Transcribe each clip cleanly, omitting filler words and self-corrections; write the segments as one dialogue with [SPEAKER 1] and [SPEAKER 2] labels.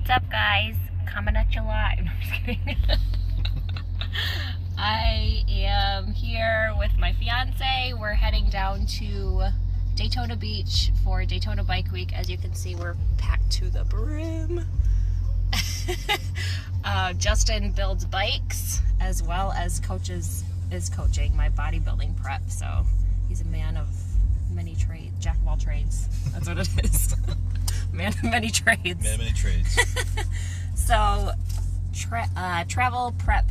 [SPEAKER 1] What's up, guys? Coming at you live. No, I'm just kidding. I am here with my fiance. We're heading down to Daytona Beach for Daytona Bike Week. As you can see, we're packed to the brim. Justin builds bikes as well as is coaching my bodybuilding prep. So he's a man of many trades, jack of all trades. That's what it is. Man of many trades.
[SPEAKER 2] Man of many trades.
[SPEAKER 1] So, travel prep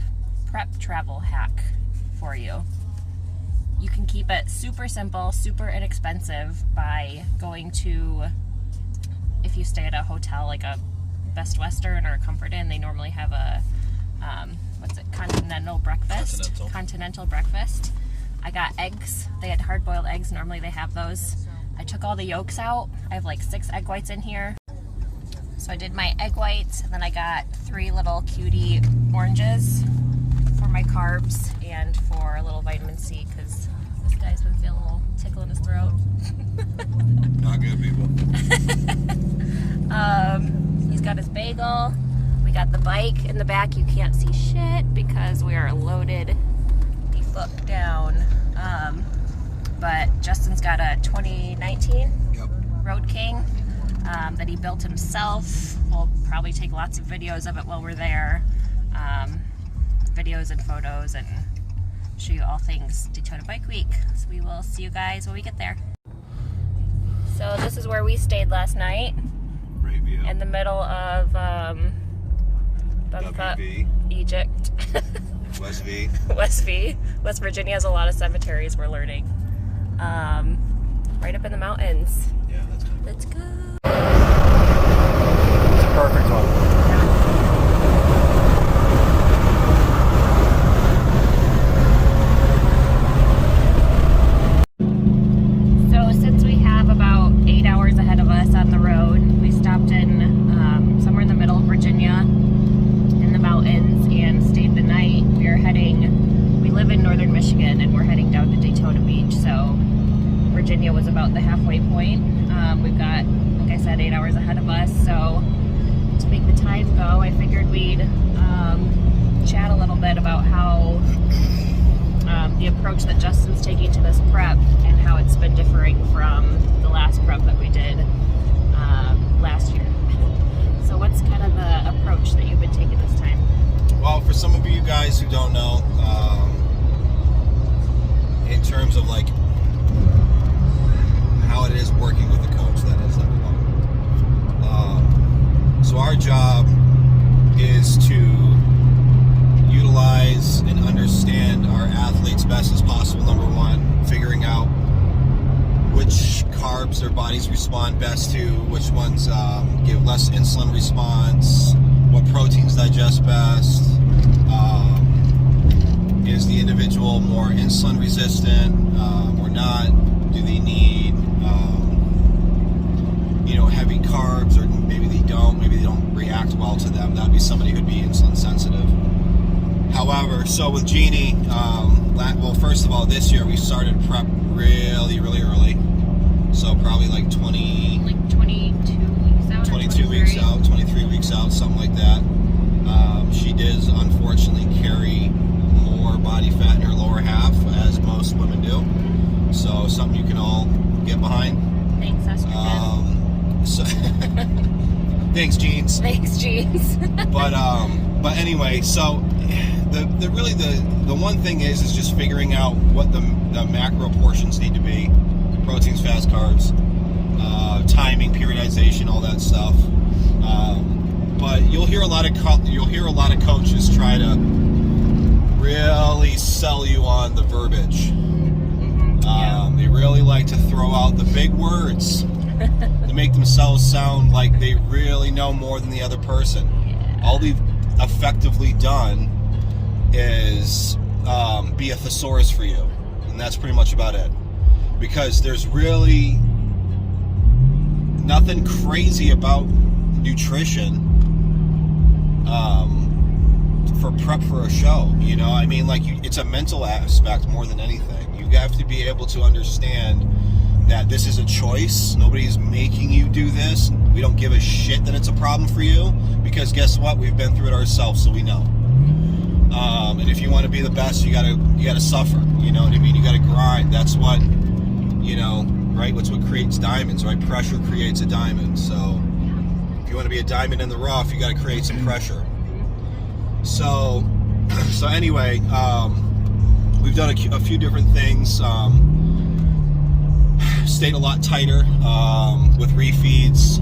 [SPEAKER 1] travel hack for you. You can keep it super simple, super inexpensive by going to, if you stay at a hotel like a Best Western or a Comfort Inn, they normally have a, continental breakfast. Continental breakfast. I got eggs. They had hard-boiled eggs. Normally they have those. I took all the yolks out. I have like 6 egg whites in here. So I did my egg whites, and then I got 3 little cutie oranges for my carbs and for a little vitamin C, because this guy's been feeling a little tickle in his throat.
[SPEAKER 2] Not good, people.
[SPEAKER 1] He's got his bagel. We got the bike in the back. You can't see shit because we are loaded the fuck down. But Justin's got a 2019 Road King that he built himself. We'll probably take lots of videos of it while we're there. Videos and photos, and show you all things Daytona Bike Week. So we will see you guys when we get there. So this is where we stayed last night.
[SPEAKER 2] Great view.
[SPEAKER 1] In the middle of
[SPEAKER 2] WV.
[SPEAKER 1] Egypt.
[SPEAKER 2] West V.
[SPEAKER 1] West Virginia has a lot of cemeteries, we're learning. Right up in the mountains.
[SPEAKER 2] Yeah, that's good.
[SPEAKER 1] Let's go.
[SPEAKER 2] It's a perfect one.
[SPEAKER 1] So since we have about 8 hours ahead of us on the road, we stopped in somewhere in the middle of Virginia in the mountains and stayed the night. We live in northern Michigan and we're heading down to Daytona Beach, so Virginia was about the halfway point. We've got, like I said, 8 hours ahead of us, so to make the time go, I figured we'd chat a little bit about how the approach that Justin's taking to this prep and how it's been differing from the last prep that we did last year. So what's kind of the approach that you've been taking this time?
[SPEAKER 2] Well, for some of you guys who don't know, in terms of like how it is working with a coach, that is everyone. So our job is to utilize and understand our athletes best as possible. Number one, figuring out which carbs their bodies respond best to, which ones give less insulin response, what proteins digest best. Is the individual more insulin resistant or not? Do they need heavy carbs, or maybe they don't react well to them? That'd be somebody who'd be insulin sensitive. However, so with Jeannie, well, first of all, this year we started prep really early, so probably like 22 weeks out, 23 weeks out, something like that. She does unfortunately carry more body fat in her lower half, as most women do, so something you can all get behind. Thanks,
[SPEAKER 1] estrogen.
[SPEAKER 2] Thanks, jeans.
[SPEAKER 1] Thanks, jeans.
[SPEAKER 2] But anyway, so the one thing is just figuring out what the macro portions need to be: proteins, fats, carbs, timing, periodization, all that stuff. But you'll hear a lot of coaches try to really sell you on the verbiage. They really like to throw out the big words to make themselves sound like they really know more than the other person. All they've effectively done is be a thesaurus for you, and that's pretty much about it, because there's really nothing crazy about nutrition for prep for a show. I mean, like, it's a mental aspect more than anything. You have to be able to understand that this is a choice. Nobody's making you do this. We don't give a shit that it's a problem for you, because because guess what? We've been through it ourselves, so we know. And if you want to be the best, you gotta suffer. You know what I mean? You gotta grind. That's what, you know, right? What's what creates diamonds, right? Pressure creates a diamond. So if you want to be a diamond in the rough, you gotta create some pressure. So anyway, we've done a few different things. Stayed a lot tighter with refeeds.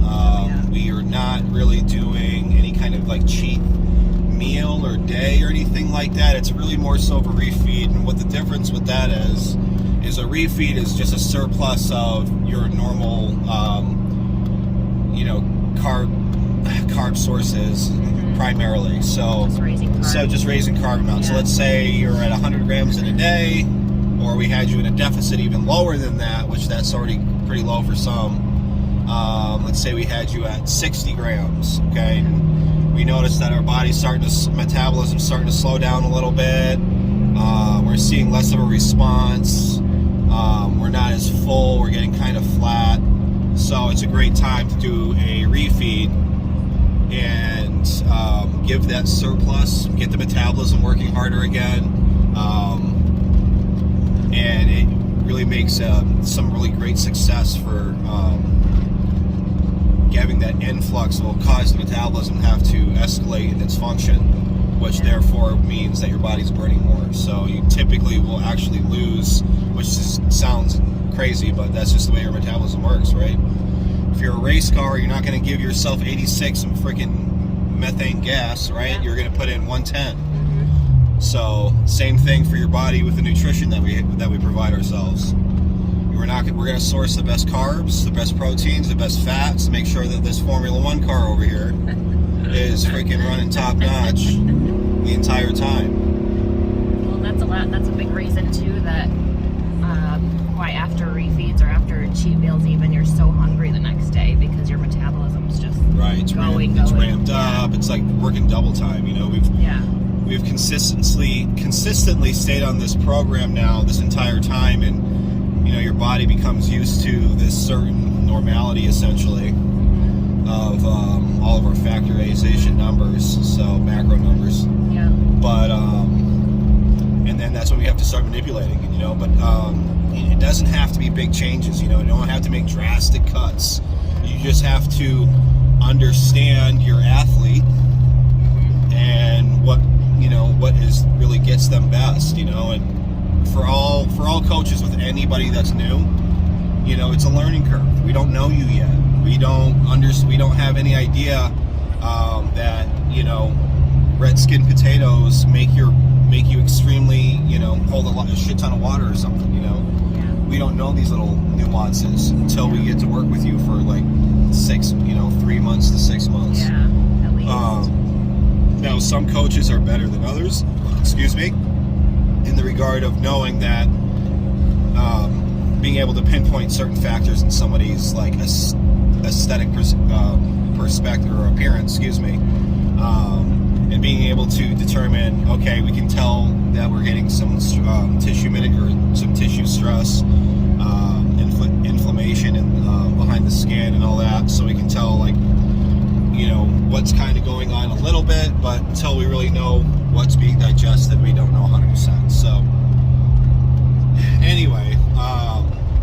[SPEAKER 2] We are not really doing any kind of like cheat meal or day or anything like that. It's really more so of a refeed, and what the difference with that is a refeed is just a surplus of your normal, you know, carb sources primarily. So just raising carb amount. So let's say you're at 100 grams in a day, or we had you in a deficit even lower than that, which that's already pretty low for some. Let's say we had you at 60 grams, okay? And we noticed that our body's metabolism's starting to slow down a little bit. We're seeing less of a response. We're not as full. We're getting kind of flat. So it's a great time to do a refeed and give that surplus, get the metabolism working harder again. And it really makes some really great success for having that influx will cause the metabolism to have to escalate in its function, which therefore means that your body's burning more. So you typically will actually lose, which sounds crazy, but that's just the way your metabolism works, right? If you're a race car, you're not going to give yourself 86 and freaking methane gas, right? You're going to put in 110. So same thing for your body with the nutrition that we provide ourselves. We're going to source the best carbs, the best proteins, the best fats to make sure that this Formula One car over here is freaking running top notch the entire time.
[SPEAKER 1] Well, that's a big reason too that why after refeeds or after cheat meals even you're so hungry the next day, because your metabolism's just
[SPEAKER 2] it's ramped up. It's like working double time. You know, we've consistently stayed on this program now this entire time, and you know, your body becomes used to this certain normality essentially of all of our factorization numbers, so macro numbers.
[SPEAKER 1] Yeah.
[SPEAKER 2] But and then that's when we have to start manipulating, you know. But it doesn't have to be big changes, you know. You don't have to make drastic cuts. You just have to understand your athlete and what really gets them best, you know. And for all coaches with anybody that's new, you know, it's a learning curve. We don't know you yet. We don't have any idea that, you know, red skin potatoes make you extremely, you know, hold a shit ton of water or something, you know. We don't know these little nuances until we get to work with you for like 3 months to 6 months.
[SPEAKER 1] Yeah, at least.
[SPEAKER 2] Now some coaches are better than others, in the regard of knowing that being able to pinpoint certain factors in somebody's like aesthetic perspective or appearance, and being able to determine, okay, we can tell that we're getting some tissue stress, inflammation and behind the skin and all that, so we can tell, like, you know, what's kind of going on a little bit, but until we really know what's being digested, we don't know 100%. So anyway,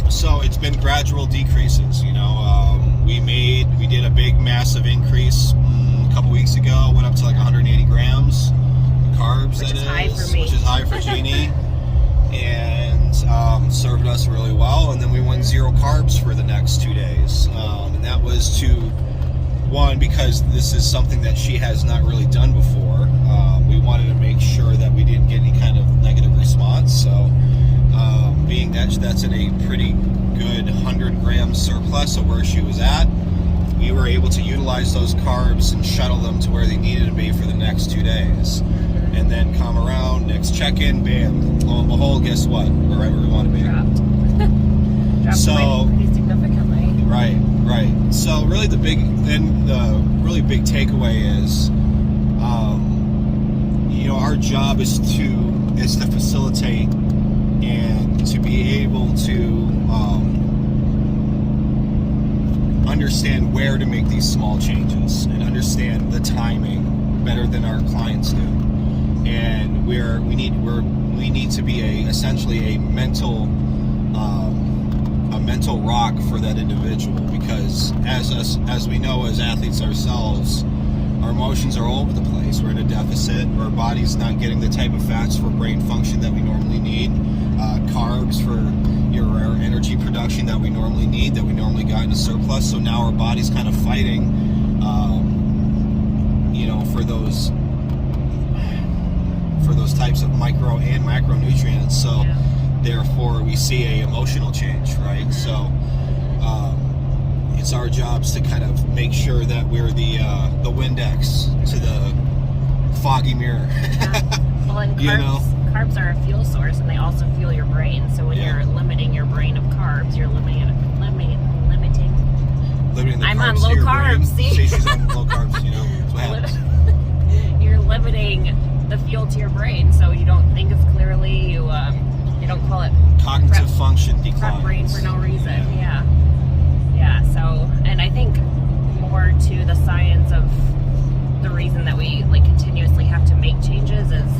[SPEAKER 2] so it's been gradual decreases, you know. We did a big massive increase a couple weeks ago, went up to like 180 grams of carbs, which is high for Jeannie, and served us really well. And then we went 0 carbs for the next 2 days, and that was because this is something that she has not really done before. We wanted to make sure that we didn't get any kind of negative response. So being that that's in a pretty good 100 gram surplus of where she was at, we were able to utilize those carbs and shuttle them to where they needed to be for the next 2 days. And then come around, next check-in, bam, lo and behold, guess what? We're right where we want to be.
[SPEAKER 1] Dropped pretty significantly.
[SPEAKER 2] Right. So really the really big takeaway is, you know, our job is to facilitate and to be able to understand where to make these small changes and understand the timing better than our clients do, and we need to be essentially a mental rock for that individual, because as we know as athletes ourselves, our emotions are all over the place. We're in a deficit. Our body's not getting the type of fats for brain function that we normally need, carbs for your energy production that we normally need, that we normally got in a surplus. So now our body's kind of fighting, for those types of micro and macronutrients. So therefore we see a emotional change, right? So it's our jobs to kind of make sure that we're the Windex to the foggy mirror.
[SPEAKER 1] Well, and carbs are a fuel source, and they also fuel your brain. So when you're limiting your brain of carbs, you're limiting the I'm
[SPEAKER 2] carbs
[SPEAKER 1] on low carbs.
[SPEAKER 2] See, she's on low carbs. You know, that's what happens.
[SPEAKER 1] You're limiting the fuel to your brain, so you don't think as clearly. You don't call it
[SPEAKER 2] cognitive function declines.
[SPEAKER 1] Brain for no reason. Yeah. So, and I think more to the science of the reason that we continuously have to make changes is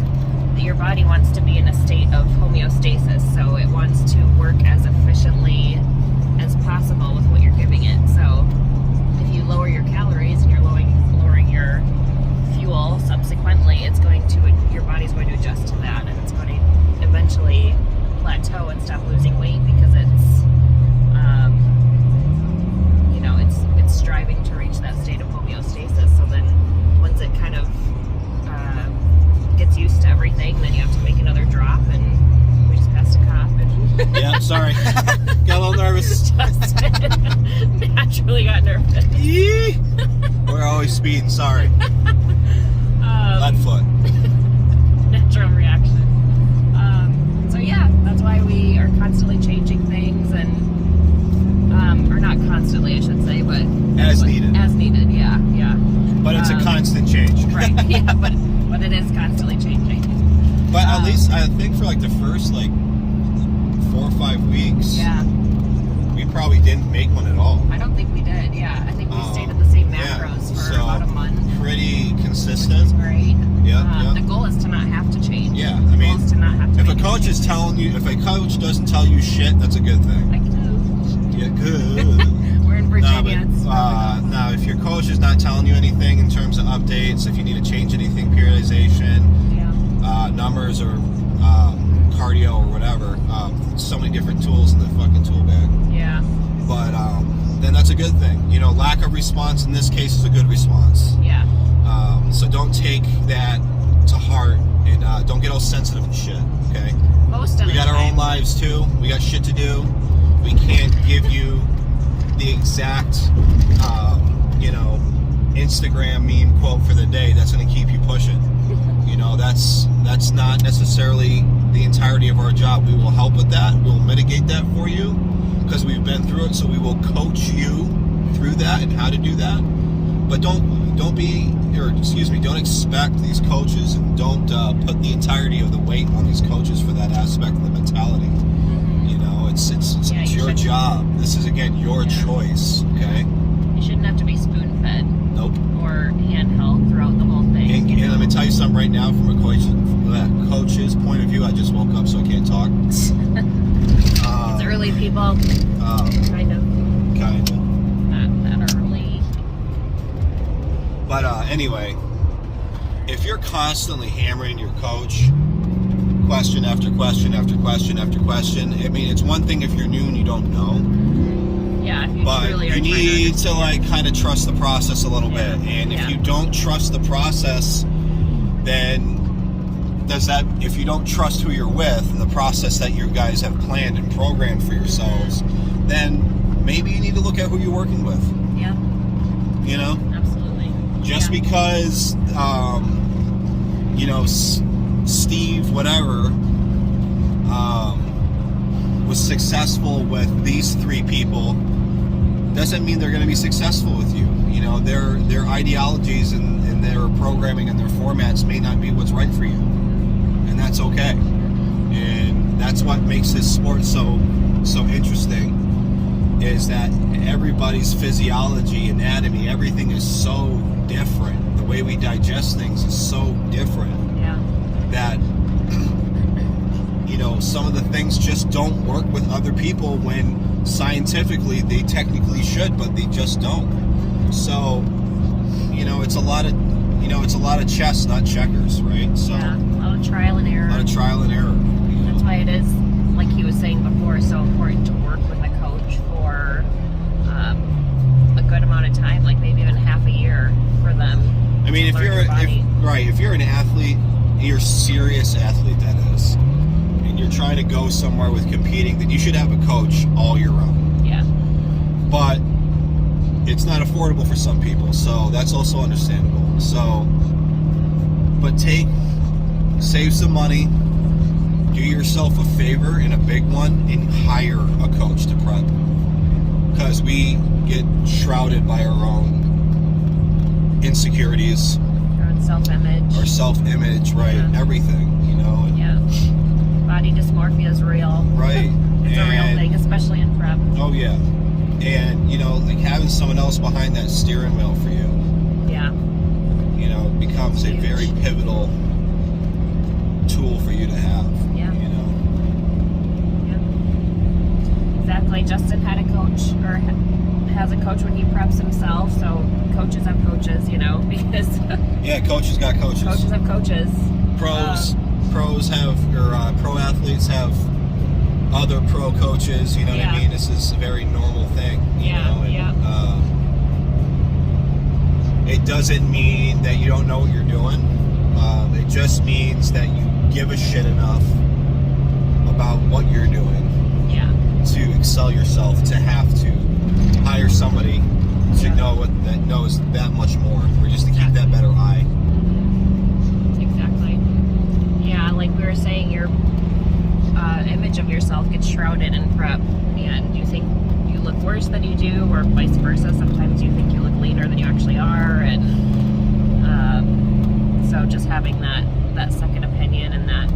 [SPEAKER 1] that your body wants to be in a state of homeostasis, so it wants to work as efficiently as possible with what you're giving it. So if you lower your calories and you're lowering your fuel, subsequently your body's going to adjust to that, and it's going to eventually plateau and stop losing weight, because it's it's striving to reach that state of homeostasis. So then once it kind of gets used to everything, then you have to make another drop, and we just passed a cop. And
[SPEAKER 2] yeah, sorry. Got a little nervous.
[SPEAKER 1] Just naturally got nervous.
[SPEAKER 2] We're always speeding, sorry. Lead foot.
[SPEAKER 1] Natural reaction. So yeah, that's why we are constantly changing things, and or not constantly, I should say, but
[SPEAKER 2] as needed.
[SPEAKER 1] As needed, yeah.
[SPEAKER 2] But it's a constant change.
[SPEAKER 1] Right, yeah, but it is constantly changing.
[SPEAKER 2] But at least I think for the first 4 or 5 weeks, we probably didn't make one at all.
[SPEAKER 1] I don't think we did. Yeah, I think we stayed at the same macros for about a month.
[SPEAKER 2] Pretty consistent.
[SPEAKER 1] Which is great.
[SPEAKER 2] Yeah.
[SPEAKER 1] The goal is to not have to change.
[SPEAKER 2] Yeah, I mean,
[SPEAKER 1] to not have to
[SPEAKER 2] if a coach is telling you, if a coach doesn't tell you shit, that's a good thing.
[SPEAKER 1] Like,
[SPEAKER 2] yeah, good.
[SPEAKER 1] We're in Virginia.
[SPEAKER 2] No, if your coach is not telling you anything in terms of updates, if you need to change anything, periodization, numbers, or cardio or whatever, so many different tools in the fucking tool bag.
[SPEAKER 1] Yeah.
[SPEAKER 2] But then that's a good thing. Lack of response in this case is a good response.
[SPEAKER 1] Yeah.
[SPEAKER 2] So don't take that to heart, and don't get all sensitive and shit. Okay. We got our own lives too. We got shit to do. We can't give you the exact, Instagram meme quote for the day that's going to keep you pushing. That's not necessarily the entirety of our job. We will help with that. We'll mitigate that for you because we've been through it. So we will coach you through that and how to do that. But don't expect these coaches, and don't put the entirety of the weight on these coaches for that aspect of the mentality. It's your job. This is again your choice. Okay.
[SPEAKER 1] You shouldn't have to be spoon fed.
[SPEAKER 2] Nope.
[SPEAKER 1] Or handheld throughout the whole thing.
[SPEAKER 2] And let me tell you something right now, from a coach's point of view. I just woke up, so I can't talk.
[SPEAKER 1] It's early, people. Kind of. Not early.
[SPEAKER 2] But anyway, if you're constantly hammering your coach, question after question after question after question, I mean, it's one thing if you're new and you don't know.
[SPEAKER 1] Yeah, if you
[SPEAKER 2] but
[SPEAKER 1] truly are
[SPEAKER 2] you need to kind of trust the process a little bit. And if you don't trust the process, then if you don't trust who you're with and the process that you guys have planned and programmed for yourselves, then maybe you need to look at who you're working with.
[SPEAKER 1] Yeah.
[SPEAKER 2] Absolutely. Just because, Steve, whatever, was successful with these 3 people, doesn't mean they're going to be successful with you. Their ideologies and their programming and their formats may not be what's right for you, and that's okay. And that's what makes this sport so interesting, is that everybody's physiology, anatomy, everything is so different. The way way we digest things is so different.
[SPEAKER 1] Yeah.
[SPEAKER 2] That, you know, some of the things just don't work with other people when scientifically they technically should, but they just don't. So, you know, it's a lot of chess, not checkers, right? So
[SPEAKER 1] Yeah, a lot of trial and error.
[SPEAKER 2] A lot of trial and error.
[SPEAKER 1] That's why it is, like he was saying before, so important to work with a coach for a good amount of time, like maybe even half a year for them.
[SPEAKER 2] I mean, if you're an athlete, you're a serious athlete, that is, and you're trying to go somewhere with competing, then you should have a coach all year round.
[SPEAKER 1] Yeah.
[SPEAKER 2] But it's not affordable for some people, so that's also understandable. So, but save some money, do yourself a favor and a big one, and hire a coach to prep. Because we get shrouded by our own insecurities.
[SPEAKER 1] Our self-image.
[SPEAKER 2] Right,
[SPEAKER 1] Yeah.
[SPEAKER 2] Everything, you know.
[SPEAKER 1] Yeah. Body dysmorphia is real.
[SPEAKER 2] Right.
[SPEAKER 1] It's a real thing, especially in prep.
[SPEAKER 2] Oh, yeah. And, you know, like having someone else behind that steering wheel for you,
[SPEAKER 1] Yeah.
[SPEAKER 2] you know, becomes a very pivotal tool for you to have.
[SPEAKER 1] Yeah.
[SPEAKER 2] You know.
[SPEAKER 1] Yeah. Exactly. Justin had a coach, or has a coach when he preps himself, so coaches have coaches, you know, because
[SPEAKER 2] Yeah, coaches got coaches.
[SPEAKER 1] coaches have coaches.
[SPEAKER 2] Pros have, or pro athletes have other pro coaches, you know what I mean? This is a very normal thing, you know? And, it doesn't mean that you don't know what you're doing. It just means that you give a shit enough about what you're doing to excel yourself, to have to hire somebody to know that knows that much more, or just to keep that better eye.
[SPEAKER 1] Exactly. Yeah, like we were saying, your image of yourself gets shrouded in prep, and you think you look worse than you do, or vice versa. Sometimes you think you look leaner than you actually are, and so just having that second opinion and that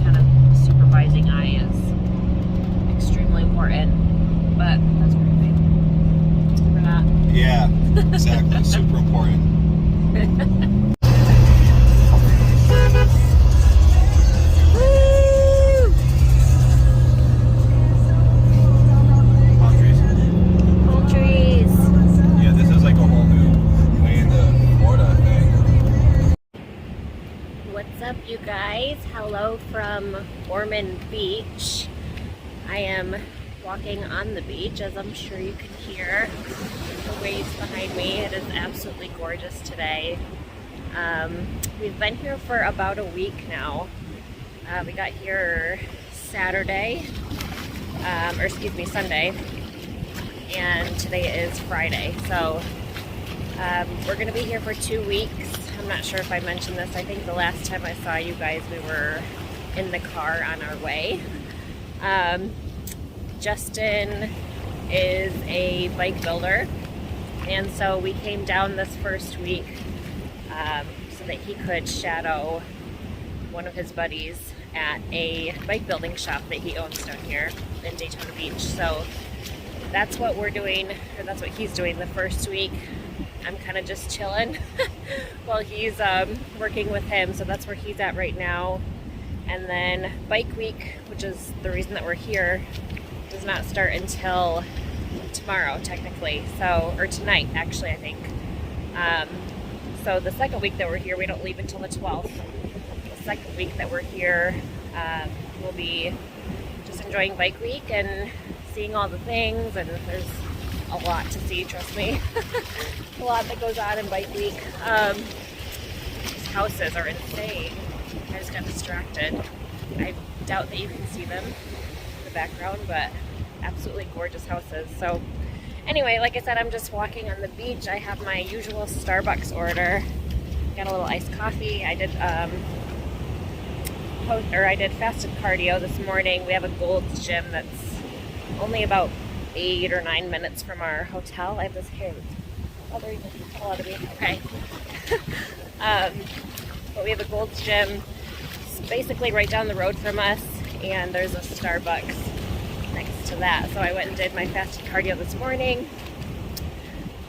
[SPEAKER 1] kind of supervising eye is extremely important. But that's crazy. For that.
[SPEAKER 2] Yeah, exactly. Super important.
[SPEAKER 1] Palm trees.
[SPEAKER 2] Yeah, this is like a whole new way into Florida, I think.
[SPEAKER 1] What's up, you guys? Hello from Ormond Beach. I am walking on the beach, as I'm sure you can hear the waves behind me. It is absolutely gorgeous today. We've been here for about a week now. We got here Sunday, and today is Friday. So we're going to be here for 2 weeks. I'm not sure if I mentioned this. I think the last time I saw you guys, we were in the car on our way. Justin is a bike builder, and so we came down this first week so that he could shadow one of his buddies at a bike building shop that he owns down here in Daytona Beach. So that's what we're doing, or that's what he's doing the first week. I'm kind of just chilling while he's working with him, so that's where he's at right now. And then bike week, which is the reason that we're here, does not start until tomorrow, technically. So, or tonight, actually, I think. So the second week that we're here, we don't leave until the 12th. The second week that we're here, we'll be just enjoying bike week and seeing all the things, and there's a lot to see, trust me. A lot that goes on in bike week. These houses are insane. I just got distracted. I doubt that you can see them in the background, but absolutely gorgeous houses. So anyway, like I said, I'm just walking on the beach. I have my usual Starbucks order. Got a little iced coffee. I did fasted cardio this morning. We have a Gold's Gym that's only about 8 or 9 minutes from our hotel. I have this hair. Oh, there you go. Fall out of me. Okay. But we have a Gold's Gym basically right down the road from us, and there's a Starbucks next to that. So I went and did my fasted cardio this morning.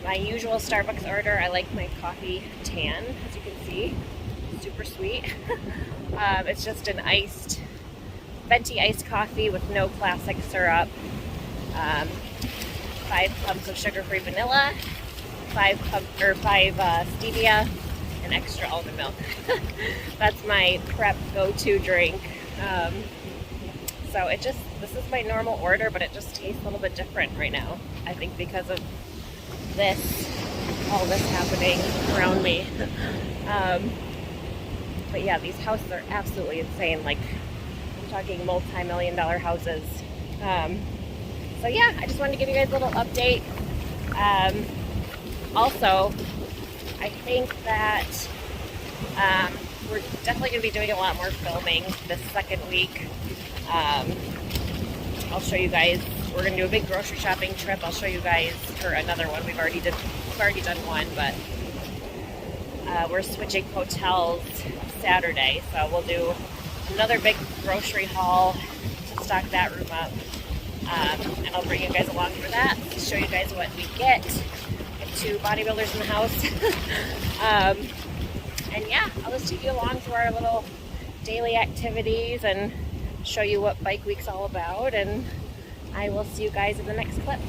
[SPEAKER 1] my usual Starbucks order. I like my coffee tan, as you can see. Super sweet. It's just an venti iced coffee with no classic syrup. 5 pumps of sugar-free vanilla, 5 stevia, and extra almond milk. That's my prep go-to drink. So this is my normal order, but it just tastes a little bit different right now. I think because of all this happening around me. But yeah, these houses are absolutely insane. Like, I'm talking multi-million-dollar houses. So yeah, I just wanted to give you guys a little update. Also, I think that we're definitely going to be doing a lot more filming this second week. I'll show you guys. We're going to do a big grocery shopping trip. I'll show you guys, or another one. We've already done one, but we're switching hotels Saturday, so we'll do another big grocery haul to stock that room up. And I'll bring you guys along for that, show you guys what we get. Get 2 bodybuilders in the house. And yeah, I'll just take you along through our little daily activities and show you what Bike Week's all about. And I will see you guys in the next clip.